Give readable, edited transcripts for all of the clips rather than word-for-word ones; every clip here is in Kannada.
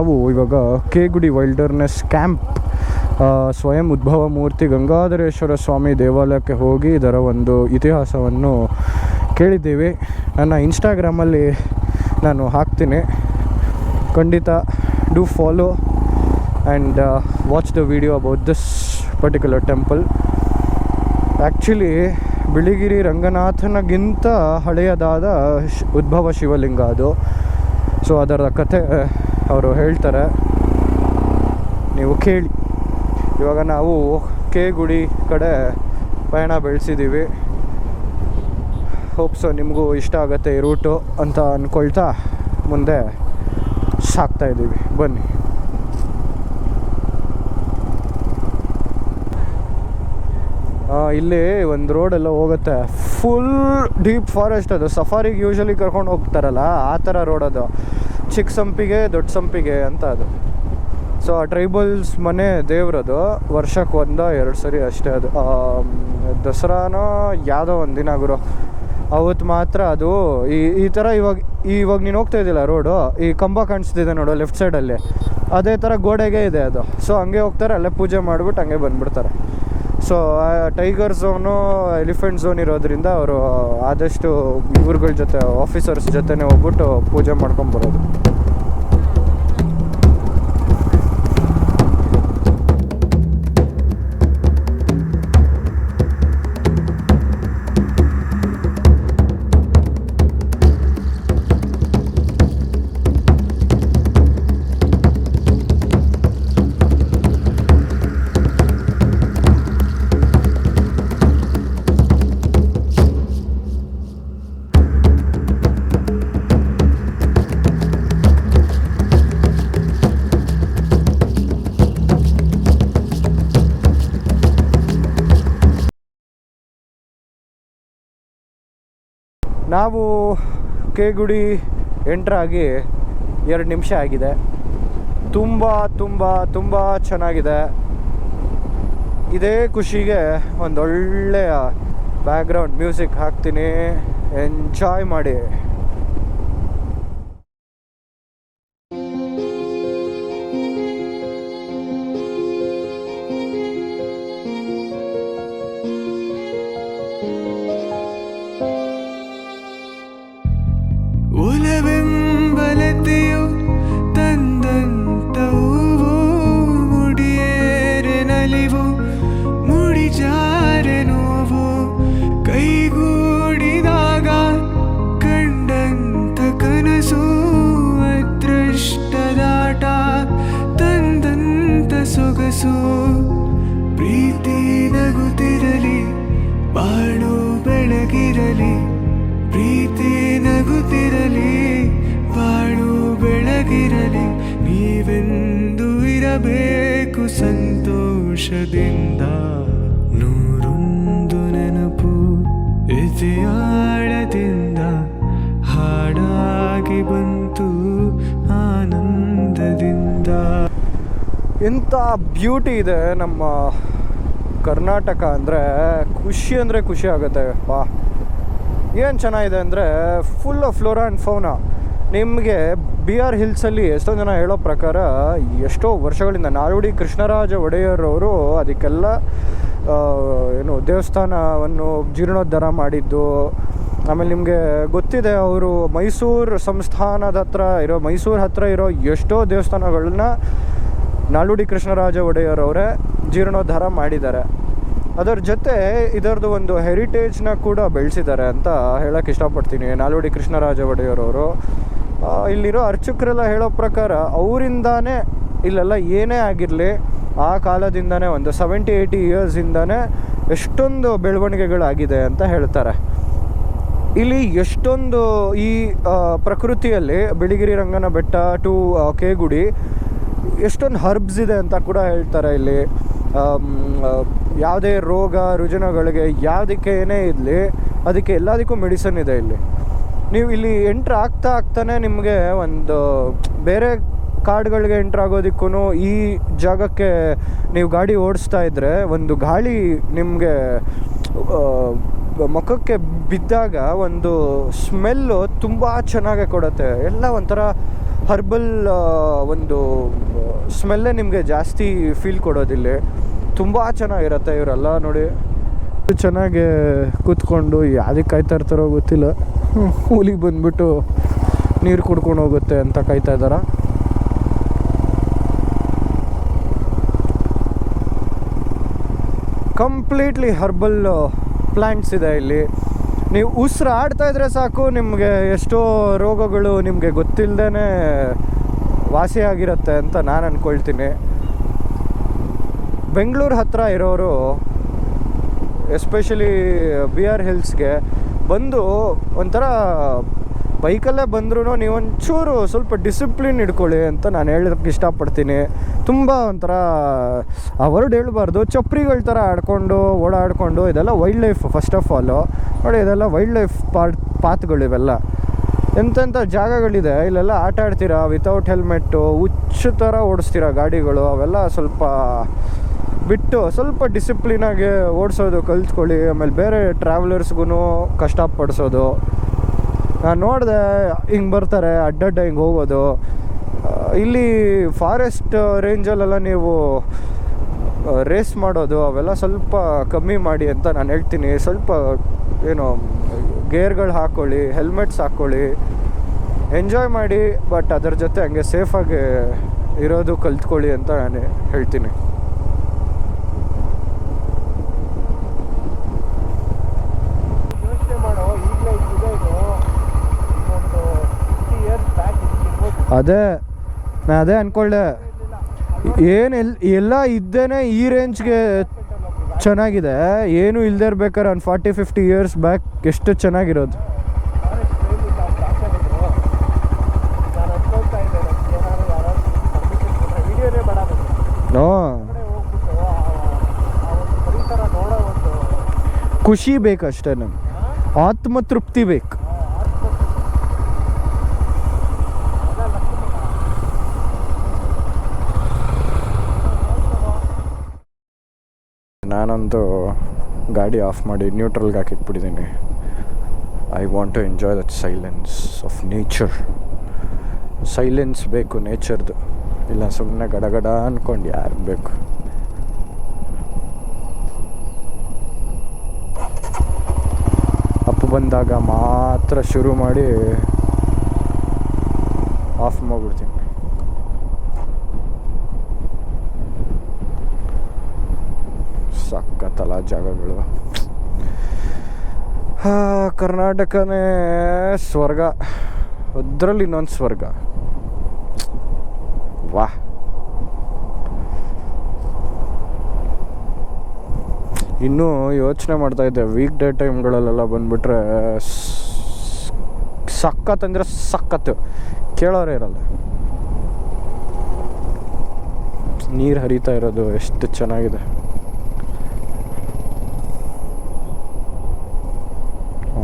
ನಾವು ಇವಾಗ ಕೇಗುಡಿ ವೈಲ್ಡರ್ನೆಸ್ ಕ್ಯಾಂಪ್ ಸ್ವಯಂ ಉದ್ಭವ ಮೂರ್ತಿ ಗಂಗಾಧರೇಶ್ವರ ಸ್ವಾಮಿ ದೇವಾಲಯಕ್ಕೆ ಹೋಗಿ ಇದರ ಒಂದು ಇತಿಹಾಸವನ್ನು ಕೇಳಿದ್ದೀವಿ. ನನ್ನ ಇನ್ಸ್ಟಾಗ್ರಾಮಲ್ಲಿ ನಾನು ಹಾಕ್ತೀನಿ, ಖಂಡಿತ do follow and watch the video about this particular temple. Actually Biligiri ರಂಗನಾಥನಿಗಿಂತ ಹಳೆಯದಾದ ಉದ್ಭವ ಶಿವಲಿಂಗ ಅದು. ಸೊ ಅದರ ಕಥೆ ಅವರು ಹೇಳ್ತಾರೆ, ನೀವು ಕೇಳಿ. ಇವಾಗ ನಾವು ಕೇಗುಡಿ ಕಡೆ ಪಯಣ ಬೆಳೆಸಿದ್ದೀವಿ. ಹೋಪ್ಸೋ ನಿಮಗೂ ಇಷ್ಟ ಆಗುತ್ತೆ ಈ ರೂಟು ಅಂತ ಅಂದ್ಕೊಳ್ತಾ ಮುಂದೆ ಸಾಕ್ತಾಯಿದ್ದೀವಿ. ಬನ್ನಿ. ಇಲ್ಲಿ ಒಂದು ರೋಡೆಲ್ಲ ಹೋಗುತ್ತೆ, ಫುಲ್ ಡೀಪ್ ಫಾರೆಸ್ಟ್. ಅದು ಸಫಾರಿಗೆ ಯೂಶ್ವಲಿ ಕರ್ಕೊಂಡು ಹೋಗ್ತಾರಲ್ಲ ಆ ಥರ ರೋಡ್ ಅದು. ಚಿಕ್ಕ ಸಂಪಿಗೆ ದೊಡ್ಡ ಸಂಪಿಗೆ ಅಂತ ಅದು. ಸೊ ಆ ಟ್ರೈಬಲ್ಸ್ ಮನೆ ದೇವ್ರದು, ವರ್ಷಕ್ಕೆ 1-2 ಸರಿ ಅಷ್ಟೇ. ಅದು ದಸರಾನೋ ಯಾವುದೋ ಒಂದು ದಿನ ಗುರು, ಅವತ್ತು ಮಾತ್ರ ಅದು ಈ ಥರ. ಇವಾಗ ನೀನು ಹೋಗ್ತಾ ಇದ್ದಿಲ್ಲ ರೋಡು, ಈ ಕಂಬ ಕಾಣಿಸ್ತಿದೆ ನೋಡು ಲೆಫ್ಟ್ ಸೈಡಲ್ಲಿ, ಅದೇ ಥರ ಗೋಡೆಗೆ ಇದೆ ಅದು. ಸೊ ಹಂಗೆ ಹೋಗ್ತಾರೆ, ಅಲ್ಲೇ ಪೂಜೆ ಮಾಡಿಬಿಟ್ಟು ಹಂಗೆ ಬಂದುಬಿಡ್ತಾರೆ. So tiger zone, elephant zone ಇರೋದ್ರಿಂದ ಅವರು ಆದಷ್ಟು ಇವ್ರುಗಳ ಜೊತೆ, ಆಫೀಸರ್ಸ್ ಜೊತೆನೇ ಹೋಗ್ಬಿಟ್ಟು ಪೂಜೆ ಮಾಡ್ಕೊಂಬರೋದು. ನಾವು ಕೇಗುಡಿ ಎಂಟ್ರಾಗಿ 2 ನಿಮಿಷ ಆಗಿದೆ. ತುಂಬ ತುಂಬ ತುಂಬ ಚೆನ್ನಾಗಿದೆ. ಇದೇ ಖುಷಿಗೆ ಒಂದೊಳ್ಳೆಯ ಬ್ಯಾಕ್ಗ್ರೌಂಡ್ ಮ್ಯೂಸಿಕ್ ಹಾಕ್ತೀನಿ, ಎಂಜಾಯ್ ಮಾಡಿ. ಒಲವೆಂಬಲತೆಯು ತಂದಂತ ಹೂವು, ಮುಡಿಯೇರೆ ನಲಿವು, ಮುಡಿಜಾರೆ ನೋವು, ಕೈಗೂಡಿದಾಗ ಕಂಡಂತ ಕನಸು, ಅದೃಷ್ಟದಾಟ ತಂದಂತ ಸೊಗಸು. ಪ್ರೀತಿ ನಗುತ್ತಿರಲಿ, ಬಾಳು ಬೆಳಗಿರಲಿ, ಪ್ರೀತಿ ನಗುತ್ತಿರಲಿ, ಬಾಳು ಬೆಳಗಿರಲಿ. ನೀವೆಂದು ಇರಬೇಕು ಸಂತೋಷದಿಂದ, ನೂರೊಂದು ನೆನಪು ಎದೆಯಾಳದಿಂದ ಹಾಡಾಗಿ ಬಂತು ಆನಂದದಿಂದ. ಎಂಥ ಬ್ಯೂಟಿ ಇದೆ ನಮ್ಮ ಕರ್ನಾಟಕ ಅಂದರೆ ಖುಷಿ ಆಗುತ್ತೆ. ಏನು ಚೆನ್ನಾಗಿದೆ ಅಂದರೆ full of flora and fauna. ನಿಮಗೆ BR ಹಿಲ್ಸಲ್ಲಿ ಎಷ್ಟೋ ಜನ ಹೇಳೋ ಪ್ರಕಾರ ಎಷ್ಟೋ ವರ್ಷಗಳಿಂದ ನಾಲ್ವಡಿ ಕೃಷ್ಣರಾಜ ಒಡೆಯರ್ ಅವರು ಅದಕ್ಕೆಲ್ಲ ದೇವಸ್ಥಾನವನ್ನು ಜೀರ್ಣೋದ್ಧಾರ ಮಾಡಿದ್ದು. ಆಮೇಲೆ ನಿಮಗೆ ಗೊತ್ತಿದೆ, ಅವರು ಮೈಸೂರು ಸಂಸ್ಥಾನದ ಮೈಸೂರು ಹತ್ರ ಇರೋ ಎಷ್ಟೋ ದೇವಸ್ಥಾನಗಳನ್ನ ನಾಲ್ವಡಿ ಕೃಷ್ಣರಾಜ ಒಡೆಯರ್ ಅವರೇ ಜೀರ್ಣೋದ್ಧಾರ ಮಾಡಿದ್ದಾರೆ. ಅದರ ಜೊತೆ ಇದರದ್ದು ಒಂದು ಹೆರಿಟೇಜ್ನ ಕೂಡ ಬೆಳೆಸಿದ್ದಾರೆ ಅಂತ ಹೇಳೋಕ್ಕೆ ಇಷ್ಟಪಡ್ತೀನಿ. ನಾಲ್ವಡಿ ಕೃಷ್ಣರಾಜ ಒಡೆಯರವರು ಇಲ್ಲಿರೋ ಅರ್ಚಕರೆಲ್ಲ ಹೇಳೋ ಪ್ರಕಾರ ಅವರಿಂದಾನೇ ಇಲ್ಲೆಲ್ಲ ಏನೇ ಆಗಿರಲಿ ಆ ಕಾಲದಿಂದನೇ ಒಂದು 70-80 ಇಯರ್ಸಿಂದನೇ ಎಷ್ಟೊಂದು ಬೆಳವಣಿಗೆಗಳಾಗಿದೆ ಅಂತ ಹೇಳ್ತಾರೆ. ಇಲ್ಲಿ ಎಷ್ಟೊಂದು ಈ ಪ್ರಕೃತಿಯಲ್ಲಿ ಬಿಳಿಗಿರಿ ರಂಗನ ಬೆಟ್ಟ ಟು ಕೇಗುಡಿ ಎಷ್ಟೊಂದು ಹರ್ಬ್ಸ್ ಇದೆ ಅಂತ ಕೂಡ ಹೇಳ್ತಾರೆ. ಇಲ್ಲಿ ಯಾವುದೇ ರೋಗ ರುಜಿನಗಳಿಗೆ ಯಾವುದಕ್ಕೆ ಏನೇ ಇರಲಿ ಅದಕ್ಕೆ ಎಲ್ಲದಕ್ಕೂ ಮೆಡಿಸನ್ ಇದೆ ಇಲ್ಲಿ. ನೀವು ಇಲ್ಲಿ ಎಂಟ್ರ್ ಆಗ್ತಾನೆ ನಿಮಗೆ ಒಂದು ಬೇರೆ ಕಾಡುಗಳಿಗೆ ಎಂಟ್ರ್ ಆಗೋದಕ್ಕೂ ಈ ಜಾಗಕ್ಕೆ ನೀವು ಗಾಡಿ ಓಡಿಸ್ತಾ ಇದ್ದರೆ ಒಂದು ಗಾಳಿ ನಿಮಗೆ ಮುಖಕ್ಕೆ ಬಿದ್ದಾಗ ಒಂದು ಸ್ಮೆಲ್ಲು ತುಂಬ ಚೆನ್ನಾಗಿ ಕೊಡುತ್ತೆ. ಎಲ್ಲ ಒಂಥರ ಹರ್ಬಲ್ ಒಂದು ಸ್ಮೆಲ್ಲೇ ನಿಮಗೆ ಜಾಸ್ತಿ ಫೀಲ್ ಕೊಡೋದಿಲ್ಲ. ತುಂಬ ಚೆನ್ನಾಗಿರುತ್ತೆ. ಇವರೆಲ್ಲ ನೋಡಿ ಚೆನ್ನಾಗಿ ಕೂತ್ಕೊಂಡು ಯಾವುದಕ್ಕೆ ಕಾಯ್ತಾ ಇರ್ತಾರೋ ಗೊತ್ತಿಲ್ಲ. ಹುಲಿಗೆ ಬಂದ್ಬಿಟ್ಟು ನೀರು ಕುಡ್ಕೊಂಡು ಹೋಗುತ್ತೆ ಅಂತ ಕಾಯ್ತಾ ಇದ್ದಾರ. ಕಂಪ್ಲೀಟ್ಲಿ ಹರ್ಬಲ್ ಪ್ಲ್ಯಾಂಟ್ಸ್ ಇದೆ ಇಲ್ಲಿ. ನೀವು ಉಸಿರಾಡ್ತಾ ಇದ್ರೆ ಸಾಕು ನಿಮಗೆ ಎಷ್ಟೋ ರೋಗಗಳು ನಿಮಗೆ ಗೊತ್ತಿಲ್ಲದೇ ವಾಸಿಯಾಗಿರುತ್ತೆ ಅಂತ ನಾನು ಅಂದ್ಕೊಳ್ತೀನಿ. ಬೆಂಗಳೂರು ಹತ್ತಿರ ಇರೋರು ಎಸ್ಪೆಷಲಿ BR ಹಿಲ್ಸ್ಗೆ ಬಂದು ಒಂಥರ ಬೈಕಲ್ಲೇ ಬಂದ್ರೂ ನೀವೊಂಚೂರು ಸ್ವಲ್ಪ ಡಿಸಿಪ್ಲಿನ್ ಇಟ್ಕೊಳ್ಳಿ ಅಂತ ನಾನು ಹೇಳೋದಕ್ಕೆ ಇಷ್ಟಪಡ್ತೀನಿ. ತುಂಬ ಒಂಥರ ಆ ವರ್ಡ್ ಹೇಳ್ಬಾರ್ದು, ಚಪ್ರಿಗಳ ಥರ ಆಡ್ಕೊಂಡು ಓಡಾಡಿಕೊಂಡು ಇದೆಲ್ಲ wildlife. First of all ನೋಡಿ, ಇದೆಲ್ಲ ವೈಲ್ಡ್ ಲೈಫ್ ಪಾತ್ಗಳು ಇವೆಲ್ಲ. ಎಂತೆಂಥ ಜಾಗಗಳಿದೆ ಇಲ್ಲೆಲ್ಲ ಆಟ ಆಡ್ತೀರಾ ವಿತೌಟ್ ಹೆಲ್ಮೆಟ್ಟು, ಹುಚ್ಚು ಥರ ಓಡಿಸ್ತೀರಾ ಗಾಡಿಗಳು. ಅವೆಲ್ಲ ಸ್ವಲ್ಪ ಬಿಟ್ಟು ಸ್ವಲ್ಪ ಡಿಸಿಪ್ಲಿನಾಗಿ ಓಡಿಸೋದು ಕಲ್ತ್ಕೊಳ್ಳಿ. ಆಮೇಲೆ ಬೇರೆ ಟ್ರಾವೆಲರ್ಸ್ಗೂ ಕಷ್ಟಪಡಿಸೋದು. ನಾನು ನೋಡಿದೆ ಹಿಂಗೆ ಬರ್ತಾರೆ ಅಡ್ಡಡ್ಡ ಹಿಂಗೆ ಹೋಗೋದು. ಇಲ್ಲಿ ಫಾರೆಸ್ಟ್ ರೇಂಜಲ್ಲೆಲ್ಲ ನೀವು ರೇಸ್ ಮಾಡೋದು ಅವೆಲ್ಲ ಸ್ವಲ್ಪ ಕಮ್ಮಿ ಮಾಡಿ ಅಂತ ನಾನು ಹೇಳ್ತೀನಿ. ಸ್ವಲ್ಪ ಏನು ಗೇರ್ಗಳು ಹಾಕ್ಕೊಳ್ಳಿ, ಹೆಲ್ಮೆಟ್ಸ್ ಹಾಕ್ಕೊಳ್ಳಿ, ಎಂಜಾಯ್ ಮಾಡಿ. ಬಟ್ ಅದರ ಜೊತೆ ಹಂಗೆ ಸೇಫಾಗಿ ಇರೋದು ಕಲ್ತ್ಕೊಳ್ಳಿ ಅಂತ ನಾನು ಹೇಳ್ತೀನಿ. ನಾನು ಅದೇ ಅಂದ್ಕೊಂಡೆ, ಎಲ್ಲ ಇದ್ದೇನೆ ಈ ರೇಂಜ್ಗೆ ಚೆನ್ನಾಗಿದೆ. ಏನು ಇಲ್ಲದೆ ಇರ್ಬೇಕಾದ್ರೆ ಒಂದು 40-50 ಇಯರ್ಸ್ ಬ್ಯಾಕ್ ಎಷ್ಟು ಚೆನ್ನಾಗಿರೋದು. ಖುಷಿ ಬೇಕಷ್ಟೇ, ನಮ್ಗೆ ಆತ್ಮತೃಪ್ತಿ ಬೇಕು. ನಾನಂತೂ ಗಾಡಿ ಆಫ್ ಮಾಡಿ ನ್ಯೂಟ್ರಲ್ಗೆ ಹಾಕಿಟ್ಬಿಟ್ಟಿದ್ದೀನಿ. I want to enjoy that silence of nature. Silence ಬೇಕು ನೇಚರ್ದು, ಇಲ್ಲ ಸುಮ್ಮನೆ ಗಡಗಡ ಅಂದ್ಕೊಂಡು ಯಾರು ಬೇಕು. ಅಪ್ಪು ಬಂದಾಗ ಮಾತ್ರ ಶುರು ಮಾಡಿ ಆಫ್ ಮಾಡಿಬಿಡ್ತೀನಿ. ಸಕ್ಕತ್ತಲ್ಲ ಜಾಗಗಳು. ಕರ್ನಾಟಕನೇ ಸ್ವರ್ಗ, ಅದರಲ್ಲಿ ಇನ್ನೊಂದು ಸ್ವರ್ಗ. ವಾಹ್, ಇನ್ನೂ ಯೋಚನೆ ಮಾಡ್ತಾಯಿದ್ದೆ ವೀಕ್ ಡೇ ಟೈಮ್ಗಳಲ್ಲೆಲ್ಲ ಬಂದುಬಿಟ್ರೆ ಸಖತ್ತಂದರೆ ಸಖತ್ತು, ಕೇಳೋರೇ ಇರಲ್ಲ. ನೀರು ಹರಿತಾ ಇರೋದು ಎಷ್ಟು ಚೆನ್ನಾಗಿದೆ.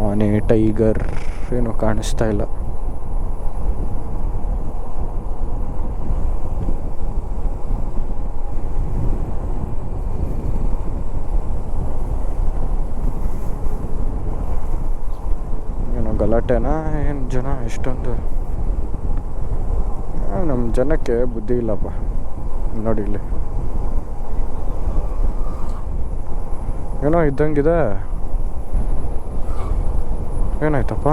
ಆನೆ, ಟೈಗರ್ ಏನೂ ಕಾಣಿಸ್ತಾ ಇಲ್ಲ. ಏನೋ ಗಲಾಟೆನಾ ಏನು ಜನ ಎಷ್ಟೊಂದು? ನಮ್ಮ ಜನಕ್ಕೆ ಬುದ್ಧಿ ಇಲ್ಲಪ್ಪ. ನೋಡಿ ಇಲ್ಲಿ ಏನೋ ಇದ್ದಂಗಿದೆ. ಏನಾಯ್ತಪ್ಪ?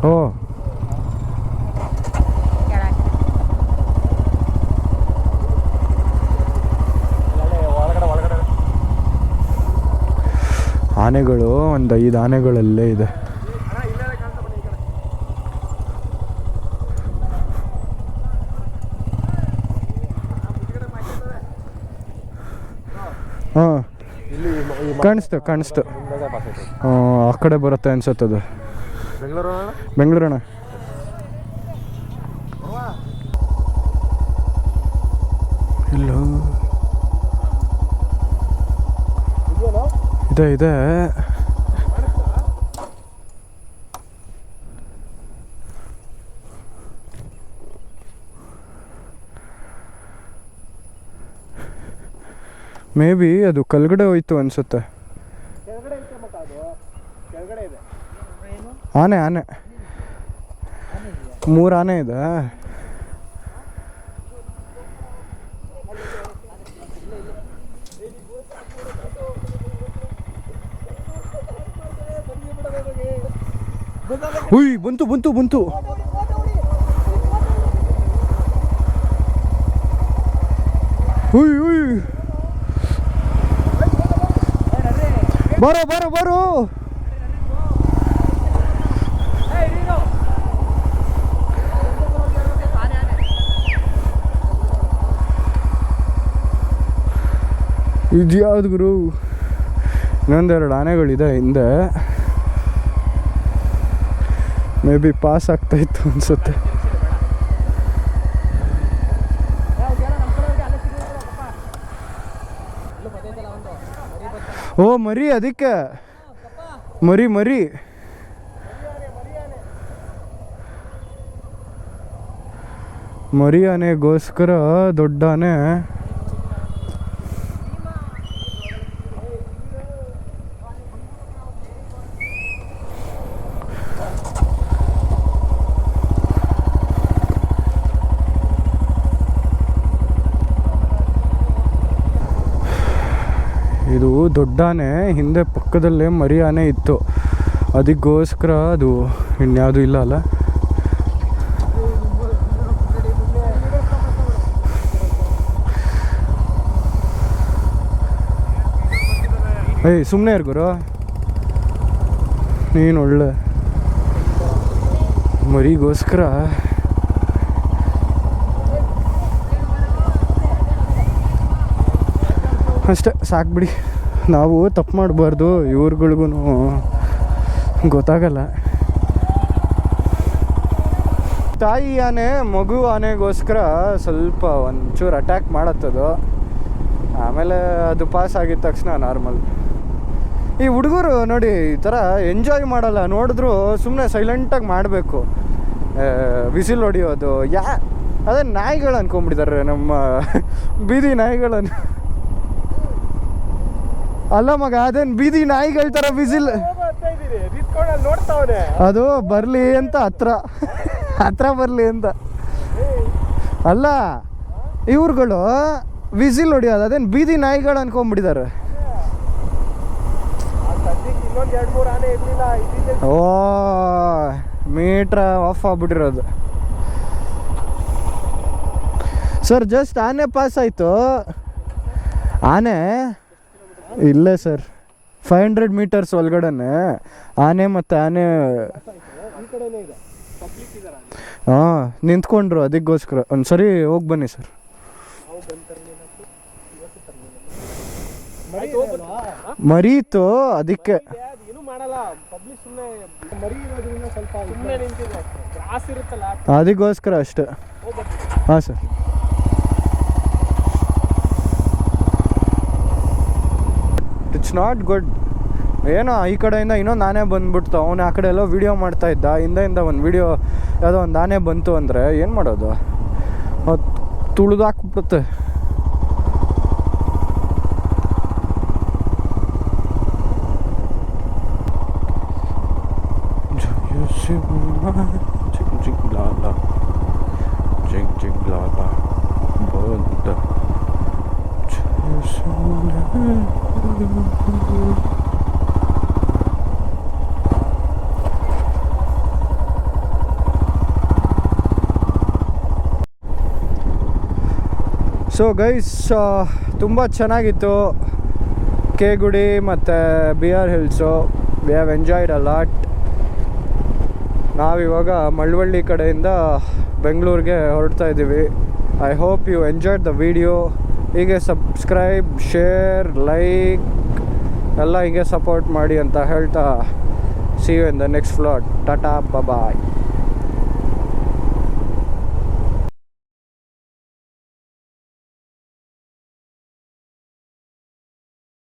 ಓ, ಆನೆಗಳು ಒಂದು 5 ಆನೆಗಳಲ್ಲೇ ಇದೆ. ಹಾಂ, ಕಾಣಿಸ್ತು. ಆ ಕಡೆ ಬರುತ್ತೆ ಅನ್ಸತ್ತದು. ಬೆಂಗಳೂರಣ್ಣ. ಇಲ್ಲ ಇದೆ. ಮೇ ಬಿ ಅದು ಕೆಳಗಡೆ ಹೋಯ್ತು ಅನಿಸುತ್ತೆ. ಆನೆ ಆನೆ 3 ಆನೆ ಇದೆ. ಹುಯ್ ಬಂತು ಬಂತು ಬಂತು. ಹುಯ್ ಹುಯ್ ಬರೋ ಬರೋ ಬರೋ. ಇದ್ಯಾವ್ದು ಗುರು, ಇನ್ನೊಂದೆರಡು ಆನೆಗಳಿದೆ ಹಿಂದೆ. ಮೇ ಬಿ ಪಾಸ್ ಆಗ್ತಾಯಿತ್ತು ಅನಿಸುತ್ತೆ. ಓ ಮರಿ, ಅದಕ್ಕೆ ಮರಿ ಮರಿ. ಮರಿ ಆನೆಗೋಸ್ಕರ ದೊಡ್ಡ ಆನೆ. ಇದು ದೊಡ್ಡ ಆನೆ, ಹಿಂದೆ ಪಕ್ಕದಲ್ಲೇ ಮರಿ ಆನೆ ಇತ್ತು, ಅದಕ್ಕೋಸ್ಕರ ಅದು ಇನ್ಯಾವುದು ಇಲ್ಲ ಅಲ್ಲ. ಏಯ್ ಸುಮ್ಮನೆ ಇರ್ಗುರು ನೀನು, ಒಳ್ಳೆ ಮರಿಗೋಸ್ಕರ. ಅಷ್ಟೇ ಸಾಕ್ಬಿಡಿ, ನಾವು ತಪ್ಪು ಮಾಡಬಾರ್ದು, ಇವ್ರುಗಳಿಗೂ ಗೊತ್ತಾಗಲ್ಲ. ತಾಯಿ ಆನೆ ಮಗು ಆನೆಗೋಸ್ಕರ ಸ್ವಲ್ಪ ಒಂಚೂರು ಅಟ್ಯಾಕ್ ಮಾಡತ್ತದು, ಆಮೇಲೆ ಅದು ಪಾಸ್ ಆಗಿದ ತಕ್ಷಣ ನಾರ್ಮಲ್. ಈ ಹುಡುಗರು ನೋಡಿ ಈ ಥರ ಎಂಜಾಯ್ ಮಾಡಲ್ಲ, ನೋಡಿದ್ರು ಸುಮ್ಮನೆ ಸೈಲೆಂಟಾಗಿ ಮಾಡಬೇಕು, ವಿಸಿಲ್ ಹೊಡಿಯೋದು. ಅದೇ ನಾಯಿಗಳು ಅನ್ಕೊಂಬಿಟ್ಟಿದ್ದಾರೆ, ನಮ್ಮ ಬೀದಿ ನಾಯಿಗಳನ್ನು. ಅಲ್ಲ ಮಗ, ಅದೇನು ಬೀದಿ ನಾಯಿಗಳ ಥರ ವಿಸಿಲ್ ಅದು ಬರಲಿ ಅಂತ, ಹತ್ರ ಬರಲಿ ಅಂತ ಅಲ್ಲ. ಇವ್ರುಗಳು ವಿಸಿಲ್ ಹೊಡಿಯೋದು, ಅದೇನು ಬೀದಿ ನಾಯಿಗಳು ಅನ್ಕೊಂಬಿಟ್ಟಿದ್ದಾರೆ. ಓ ಮೀಟ್ರ ಆಫ್ ಆಗ್ಬಿಟ್ಟಿರೋದು. ಸರ್ ಜಸ್ಟ್ ಆನೆ ಪಾಸ್ ಆಯಿತು. ಆನೆ ಇಲ್ಲೇ ಸರ್ 500 ಮೀಟರ್ಸ್ ಒಳಗಡೆನೆ ಆನೆ ಮತ್ತು ಆನೆ ಹಾಂ ನಿಂತ್ಕೊಂಡ್ರು, ಅದಕ್ಕೋಸ್ಕರ ಒಂದು ಸರಿ ಹೋಗಿ ಬನ್ನಿ ಸರ್. ಮರೀತು ಅದಕ್ಕೆ ಅದಕ್ಕೋಸ್ಕರ ಅಷ್ಟೇ. ಹಾಂ ಸರ್. It's not good. ಏನೋ ಈ ಕಡೆಯಿಂದ ಇನ್ನೊಂದು ಆನೆ ಬಂದ್ಬಿಡ್ತು, ಅವನು ಆ ಕಡೆ ಎಲ್ಲೋ ವೀಡಿಯೋ ಮಾಡ್ತಾಯಿದ್ದ, ಹಿಂದೆಯಿಂದ ಒಂದು ವೀಡಿಯೋ ಯಾವುದೋ ಒಂದು ಆನೆ ಬಂತು ಅಂದರೆ ಏನು ಮಾಡೋದು, ಅದು ತುಳಿದಾಕ್ಬಿಡುತ್ತೆ. ಜಿಗ್ ಜಿಗ್ ಲಾಲ ಜಿಗ್ ಜಿಗ್ ಲಾಲ ಬಂದ. ಸೊ ಗೈಸ್, ತುಂಬ ಚೆನ್ನಾಗಿತ್ತು ಕೆ ಗುಡಿ ಮತ್ತು BR hills. We have enjoyed a lot. ನಾವಿವಾಗ ಮಳವಳ್ಳಿ ಕಡೆಯಿಂದ ಬೆಂಗಳೂರಿಗೆ ಹೊರಡ್ತಾ ಇದ್ದೀವಿ. I hope you enjoyed the video. ಹೀಗೆ ಸಬ್ಸ್ಕ್ರೈಬ್, ಶೇರ್, ಲೈಕ್ ಎಲ್ಲ ಹೀಗೆ ಸಪೋರ್ಟ್ ಮಾಡಿ ಅಂತ ಹೇಳ್ತಾ, see you in the next vlog. Tata, bye.